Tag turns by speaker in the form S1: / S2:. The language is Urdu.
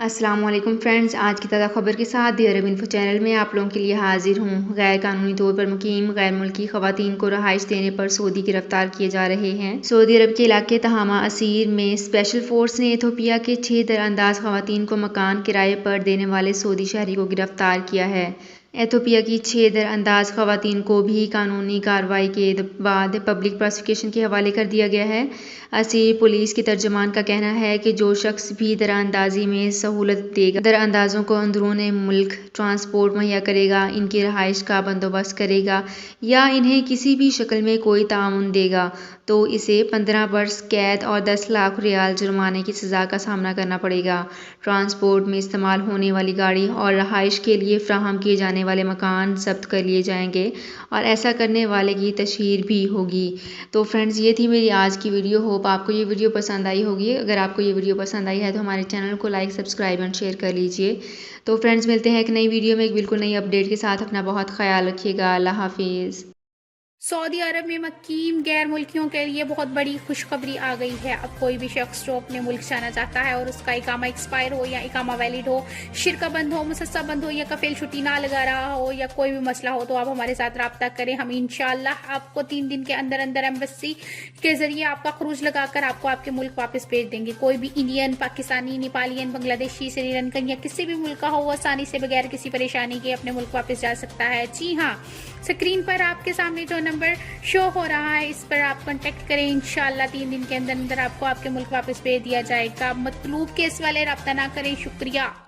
S1: السلام علیکم فرینڈز، آج کی تازہ خبر کے ساتھ دی عرب انفو چینل میں آپ لوگوں کے لیے حاضر ہوں۔ غیر قانونی طور پر مقیم غیر ملکی خواتین کو رہائش دینے پر سعودی گرفتار کیے جا رہے ہیں۔ سعودی عرب کے علاقے تہامہ اسیر میں اسپیشل فورس نے ایتھوپیا کے 6 درانداز خواتین کو مکان کرائے پر دینے والے سعودی شہری کو گرفتار کیا ہے۔ ایتھوپیا کی 6 درانداز خواتین کو بھی قانونی کارروائی کے بعد پبلک پراسیکیوشن کے حوالے کر دیا گیا ہے۔ اسیر پولیس کے ترجمان کا کہنا ہے کہ جو شخص بھی دراندازی میں سہولت دے گا، دراندازوں کو اندرون ملک ٹرانسپورٹ مہیا کرے گا، ان کی رہائش کا بندوبست کرے گا یا انہیں کسی بھی شکل میں کوئی تعاون دے گا تو اسے 15 برس قید اور 10 لاکھ ریال جرمانے کی سزا کا سامنا کرنا پڑے گا۔ ٹرانسپورٹ میں استعمال ہونے والی گاڑی اور رہائش کے لیے فراہم کیے جانے والے مکان ضبط کر لیے جائیں گے اور ایسا کرنے والے کی تشہیر بھی ہوگی۔ تو فرینڈز، یہ تھی میری آج کی ویڈیو۔ ہوپ آپ کو یہ ویڈیو پسند آئی ہوگی۔ اگر آپ کو یہ ویڈیو پسند آئی ہے تو ہمارے چینل کو لائک، سبسکرائب اور شیئر کر لیجئے۔ تو فرینڈز، ملتے ہیں ایک نئی ویڈیو میں ایک بالکل نئی اپڈیٹ کے ساتھ۔ اپنا بہت خیال رکھیے گا۔ اللہ حافظ۔
S2: سعودی عرب میں مقیم غیر ملکیوں کے لیے بہت بڑی خوشخبری آ گئی ہے۔ اب کوئی بھی شخص جو اپنے ملک جانا چاہتا ہے اور اس کا اقامہ ایکسپائر ہو یا اقامہ ویلڈ ہو، شرکہ بند ہو، مسسہ بند ہو یا کفیل چھٹی نہ لگا رہا ہو یا کوئی بھی مسئلہ ہو تو آپ ہمارے ساتھ رابطہ کریں۔ ہم انشاءاللہ آپ کو 3 دن کے اندر اندر ایمبیسی کے ذریعے آپ کا خروج لگا کر آپ کو آپ کے ملک واپس بھیج دیں گے۔ کوئی بھی انڈین، پاکستانی، نیپالین، بنگلہ دیشی، سری لنکن یا کسی بھی ملک کا ہو، وہ آسانی سے بغیر کسی پریشانی کے اپنے ملک واپس جا سکتا ہے۔ جی ہاں، اسکرین پر آپ کے سامنے جو نمبر شو ہو رہا ہے اس پر آپ کانٹیکٹ کریں۔ انشاءاللہ 3 دن کے اندر اندر آپ کو آپ کے ملک واپس بھیج دیا جائے گا۔ مطلوب کیس والے رابطہ نہ کریں۔ شکریہ۔